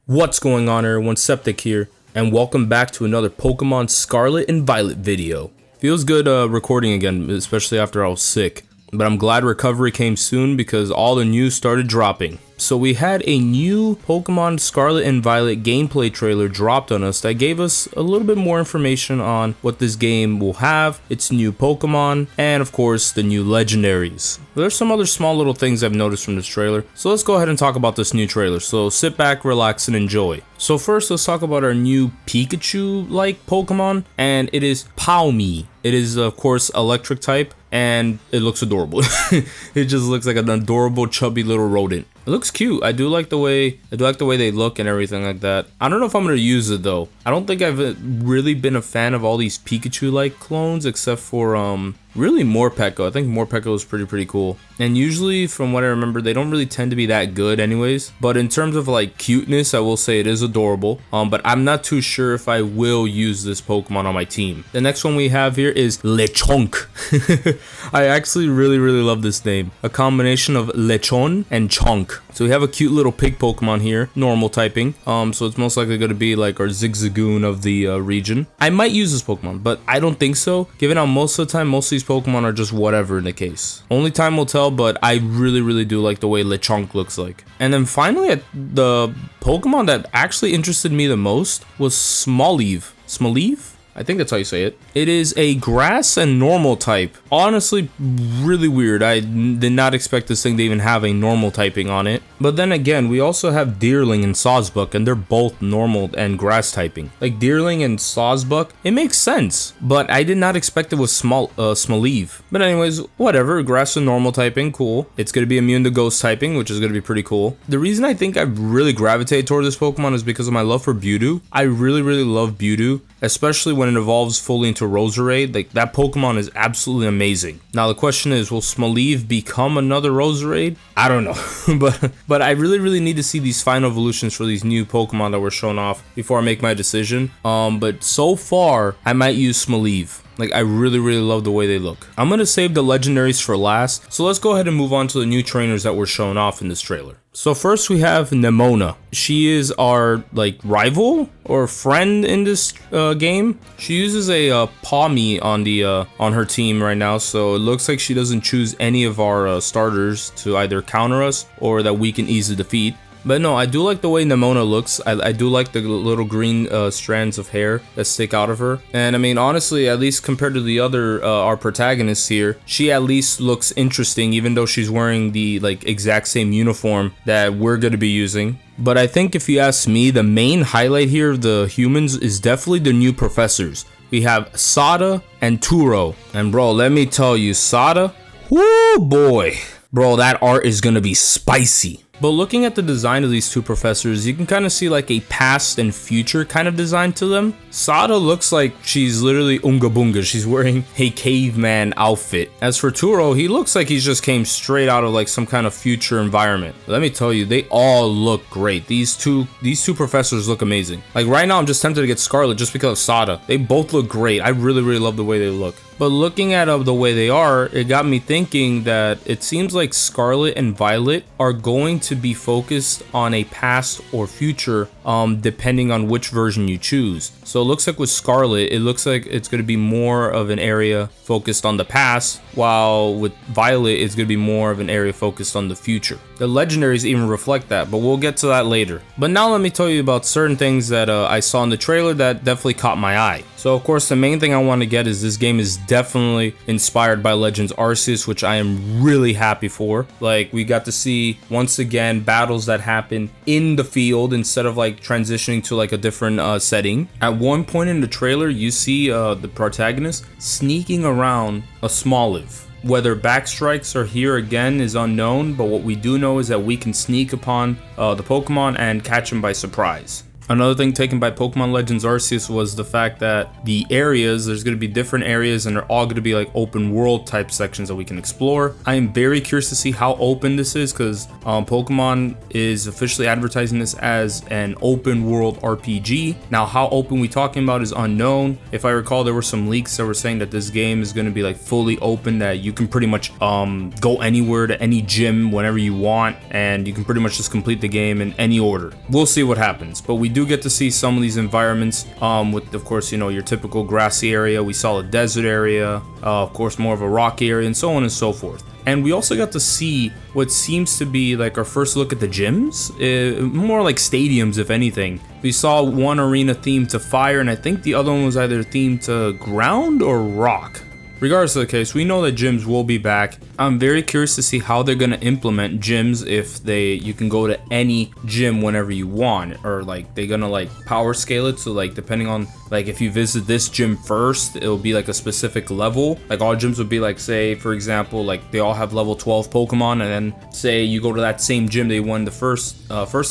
What's going on, everyone? Septic here, and welcome back to another Pokemon Scarlet and Violet video. Feels good recording again, especially after I was sick. But I'm glad recovery came soon because all the news started dropping. So we had a new Pokemon Scarlet and Violet gameplay trailer dropped on us that gave us a little bit more information on what this game will have, its new Pokemon, and of course the new legendaries. There's some other small little things I've noticed from this trailer, so let's go ahead and talk about this new trailer. So sit back, relax, and enjoy. So first, let's talk about our new Pikachu-like Pokemon, and it is Pawmi. It is, of course, electric type, and it looks adorable. It just looks like an adorable, chubby little rodent. It looks cute. I do like the way they look and everything like that. I don't know if I'm gonna use it though. I don't think I've really been a fan of all these Pikachu-like clones except for really Morpeko. I think Morpeko is pretty cool. And usually, from what I remember, they don't really tend to be that good anyways. But in terms of like cuteness, I will say it is adorable. But I'm not too sure if I will use this Pokemon on my team. The next one we have here is Lechonk. I actually really love this name. A combination of Lechon and Chonk. So we have a cute little pig Pokemon here, normal typing. So it's most likely going to be like our Zigzagoon of the region. I might use this Pokemon, but I don't think so, given how most of the time, most of these Pokemon are just whatever in the case. Only time will tell, but I really do like the way Lechonk looks like. And then finally, the Pokemon that actually interested me the most was Smoliv. Smoliv? I think that's how you say it. It is a grass and normal type. Honestly, really weird. I did not expect this thing to even have a normal typing on it. But then again, we also have Deerling and Sawsbuck, and they're both normal and grass typing. Like Deerling and Sawsbuck, it makes sense. But I did not expect it was Smoliv. But anyways, whatever. Grass and normal typing, cool. It's going to be immune to ghost typing, which is going to be pretty cool. The reason I think I really gravitated toward this Pokemon is because of my love for Mewtwo. I really love Mewtwo, especially when it evolves fully into Roserade. Like, that Pokemon is absolutely amazing. Now the question is, will Smoliv become another Roserade? I don't know. but I really need to see these final evolutions for these new Pokemon that were shown off before I make my decision. But so far I might use Smoliv. Like, I really love the way they look. I'm gonna save the legendaries for last, so let's go ahead and move on to the new trainers that were shown off in this trailer. So first we have Nemona. She is our like rival or friend in this game. She uses a Pawmi on her team right now, so it looks like she doesn't choose any of our starters to either counter us or that we can easily defeat. But no, I do like the way Nemona looks. I do like the little green strands of hair that stick out of her. And I mean, honestly, at least compared to the other, our protagonists here, she at least looks interesting, even though she's wearing the like exact same uniform that we're going to be using. But I think if you ask me, the main highlight here of the humans is definitely the new professors. We have Sada and Turo. And bro, let me tell you, Sada, whoo boy. Bro, that art is going to be spicy. But looking at the design of these two professors, you can kind of see like a past and future kind of design to them. Sada looks like she's literally Unga Bunga. She's wearing a caveman outfit. As for Turo, he looks like he's just came straight out of like some kind of future environment. Let me tell you, they all look great. These two professors look amazing. Like right now, I'm just tempted to get Scarlet just because of Sada. They both look great. I really love the way they look. But looking at the way they are, it got me thinking that it seems like Scarlet and Violet are going to be focused on a past or future, depending on which version you choose. So it looks like with Scarlet, it looks like it's going to be more of an area focused on the past, while with Violet, it's going to be more of an area focused on the future. The legendaries even reflect that, but we'll get to that later. But now let me tell you about certain things that I saw in the trailer that definitely caught my eye. So of course, the main thing I want to get is this game is definitely inspired by Legends Arceus, which I am really happy for. Like, we got to see once again battles that happen in the field instead of like transitioning to like a different setting. At one point in the trailer, you see the protagonist sneaking around a Smoliv. Whether backstrikes are here again is unknown, but what we do know is that we can sneak upon the Pokemon and catch them by surprise. Another thing taken by Pokemon Legends Arceus was the fact that the areas, there's going to be different areas and they're all going to be like open world type sections that we can explore. I am very curious to see how open this is because Pokemon is officially advertising this as an open world RPG. Now, how open we talking about is unknown. If I recall, there were some leaks that were saying that this game is going to be like fully open, that you can pretty much go anywhere to any gym whenever you want, and you can pretty much just complete the game in any order. We'll see what happens, but we do get to see some of these environments with, of course, you know, your typical grassy area. We saw a desert area, of course, more of a rocky area, and so on and so forth. And we also got to see what seems to be like our first look at the gyms, more like stadiums, if anything. We saw one arena themed to fire, and I think the other one was either themed to ground or rock. Regardless of the case, we know that gyms will be back. I'm very curious to see how they're going to implement gyms, if you can go to any gym whenever you want, or like they're going to like power scale it. So like depending on like if you visit this gym first, it'll be like a specific level. Like all gyms would be like, say for example, like they all have level 12 Pokemon, and then say you go to that same gym they won the first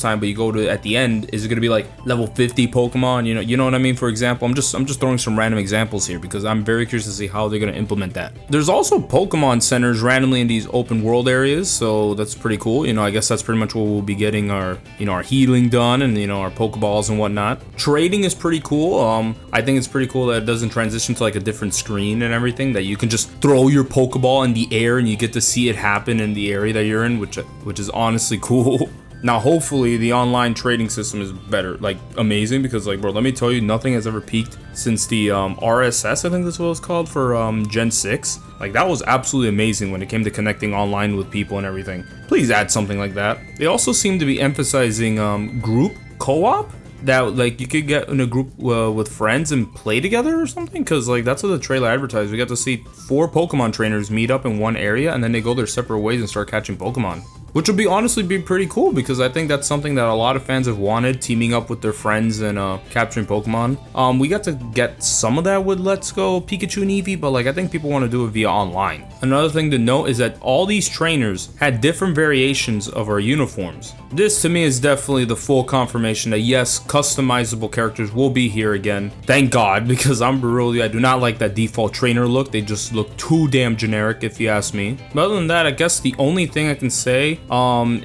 time, but you go to at the end, is it going to be like level 50 Pokemon? You know what I mean? For example, I'm just throwing some random examples here because I'm very curious to see how they're going to implement that. There's also Pokemon centers randomly in these open world areas, so that's pretty cool. You know, I guess that's pretty much where we'll be getting our, you know, our healing done, and you know, our Pokeballs and whatnot. Trading is pretty cool. I think it's pretty cool that it doesn't transition to like a different screen and everything, that you can just throw your Pokeball in the air and you get to see it happen in the area that you're in, which is honestly cool. Now, hopefully the online trading system is better, like amazing, because like, bro, let me tell you, nothing has ever peaked since the RSS, I think that's what it's called, for Gen 6. Like, that was absolutely amazing when it came to connecting online with people and everything. Please add something like that. They also seem to be emphasizing group co-op, that like you could get in a group with friends and play together or something, because like that's what the trailer advertised. We got to see 4 Pokemon trainers meet up in one area, and then they go their separate ways and start catching Pokemon, which would be honestly be pretty cool, because I think that's something that a lot of fans have wanted, teaming up with their friends and capturing Pokemon. We got to get some of that with Let's Go Pikachu and Eevee, but like I think people want to do it via online. Another thing to note is that all these trainers had different variations of our uniforms. This to me is definitely the full confirmation that yes, customizable characters will be here again. Thank God, because I do not like that default trainer look. They just look too damn generic, if you ask me. But other than that, I guess the only thing I can say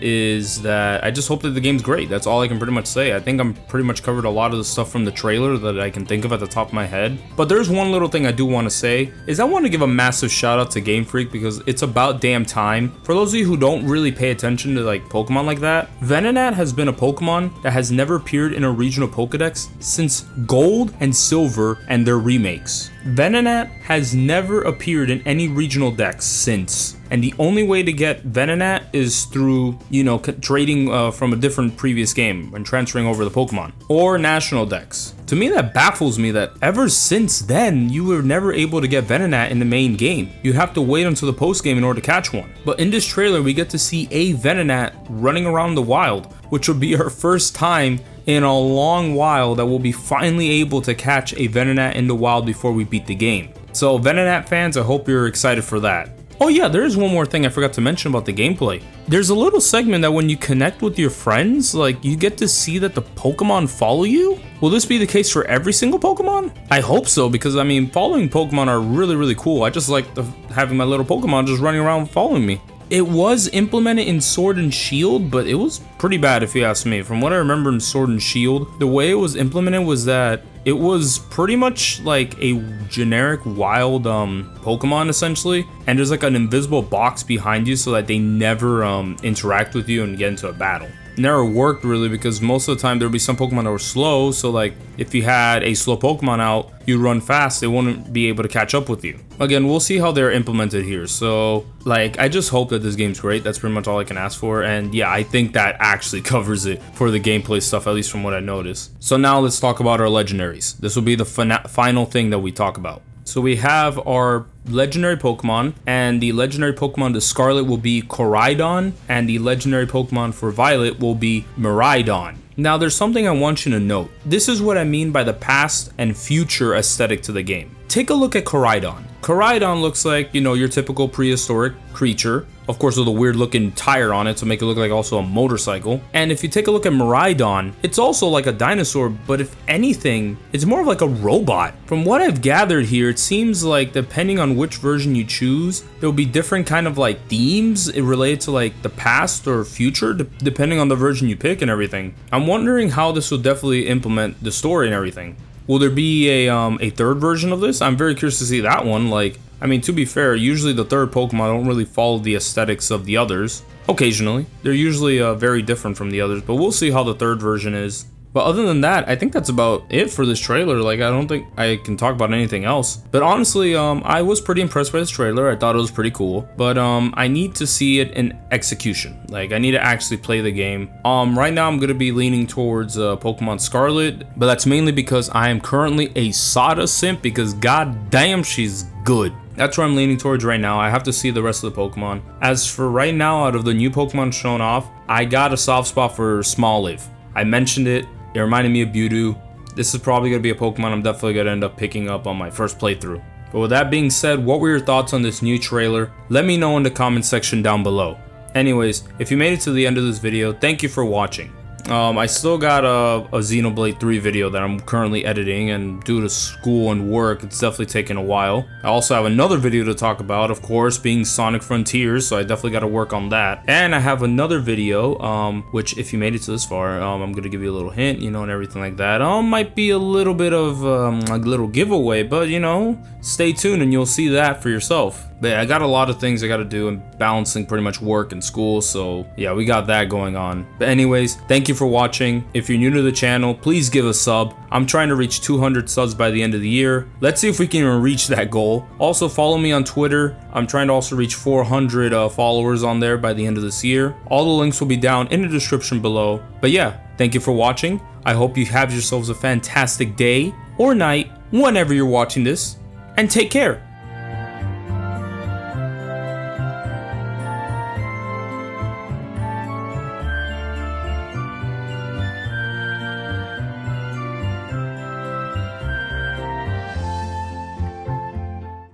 is that I just hope that the game's great. That's all I can pretty much say. I think I'm pretty much covered a lot of the stuff from the trailer that I can think of at the top of my head. But there's one little thing I do want to say, is I want to give a massive shout out to Game Freak, because it's about damn time. For those of you who don't really pay attention to like Pokemon like that, Venonat has been a Pokemon that has never appeared in a regional Pokedex since Gold and Silver and their remakes. Venonat has never appeared in any regional decks since. And the only way to get Venonat is through, you know, trading from a different previous game and transferring over the Pokemon, or national decks. To me, that baffles me that ever since then, you were never able to get Venonat in the main game. You'd have to wait until the post game in order to catch one. But in this trailer, we get to see a Venonat running around the wild, which will be our first time in a long while that we'll be finally able to catch a Venonat in the wild before we beat the game. So Venonat fans, I hope you're excited for that. Oh yeah, there is one more thing I forgot to mention about the gameplay. There's a little segment that when you connect with your friends, like you get to see that the Pokemon follow you. Will this be the case for every single Pokemon? I hope so, because I mean, following Pokemon are really, really cool. I just like having my little Pokemon just running around following me. It was implemented in Sword and Shield, but it was pretty bad if you ask me. From what I remember in Sword and Shield, the way it was implemented was that it was pretty much like a generic wild Pokemon essentially, and there's like an invisible box behind you so that they never interact with you and get into a battle. Never worked really, because most of the time there would be some Pokemon that were slow, so like if you had a slow Pokemon out, you run fast, they wouldn't be able to catch up with you. Again, we'll see how they're implemented here. So like I just hope that this game's great. That's pretty much all I can ask for, and yeah, I think that actually covers it for the gameplay stuff, at least from what I noticed. So now let's talk about our legendaries. This will be the final thing that we talk about. So we have our legendary Pokemon, and the legendary Pokemon to Scarlet will be Koraidon, and the legendary Pokemon for Violet will be Miraidon. Now there's something I want you to note. This is what I mean by the past and future aesthetic to the game. Take a look at Koraidon. Koraidon looks like, you know, your typical prehistoric creature. Of course, with a weird looking tire on it to make it look like also a motorcycle. And if you take a look at Miraidon, it's also like a dinosaur, but if anything, it's more of like a robot. From what I've gathered here, it seems like depending on which version you choose, there'll be different kind of like themes related to like the past or future, depending on the version you pick and everything. I'm wondering how this will definitely implement the story and everything. Will there be a third version of this? I'm very curious to see that one. Like, I mean, to be fair, usually the third Pokemon don't really follow the aesthetics of the others. Occasionally. They're usually very different from the others, but we'll see how the third version is. But other than that, I think that's about it for this trailer. Like, I don't think I can talk about anything else. But honestly, I was pretty impressed by this trailer. I thought it was pretty cool. But I need to see it in execution. Like, I need to actually play the game. Right now, I'm going to be leaning towards Pokemon Scarlet. But that's mainly because I am currently a Sada simp because goddamn, she's good. That's where I'm leaning towards right now. I have to see the rest of the Pokemon. As for right now, out of the new Pokemon shown off, I got a soft spot for Smoliv. I mentioned it. It reminded me of Mewtwo. This is probably going to be a Pokemon I'm definitely going to end up picking up on my first playthrough. But with that being said, what were your thoughts on this new trailer? Let me know in the comment section down below. Anyways, if you made it to the end of this video, thank you for watching. I still got a Xenoblade 3 video that I'm currently editing, and due to school and work, it's definitely taken a while. I also have another video to talk about, of course, being Sonic Frontiers, so I definitely got to work on that. And I have another video, which if you made it to this far, I'm going to give you a little hint, you know, and everything like that. Might be a little bit of a little giveaway, but, you know, stay tuned and you'll see that for yourself. But yeah, I got a lot of things I got to do and balancing pretty much work and school, so yeah, we got that going on. But anyways, thank you for watching. If you're new to the channel, please give a sub. I'm trying to reach 200 subs by the end of the year. Let's see if we can even reach that goal. Also, follow me on Twitter. I'm trying to also reach 400 followers on there by the end of this year. All the links will be down in the description below. But yeah, thank you for watching. I hope you have yourselves a fantastic day or night whenever you're watching this, and take care.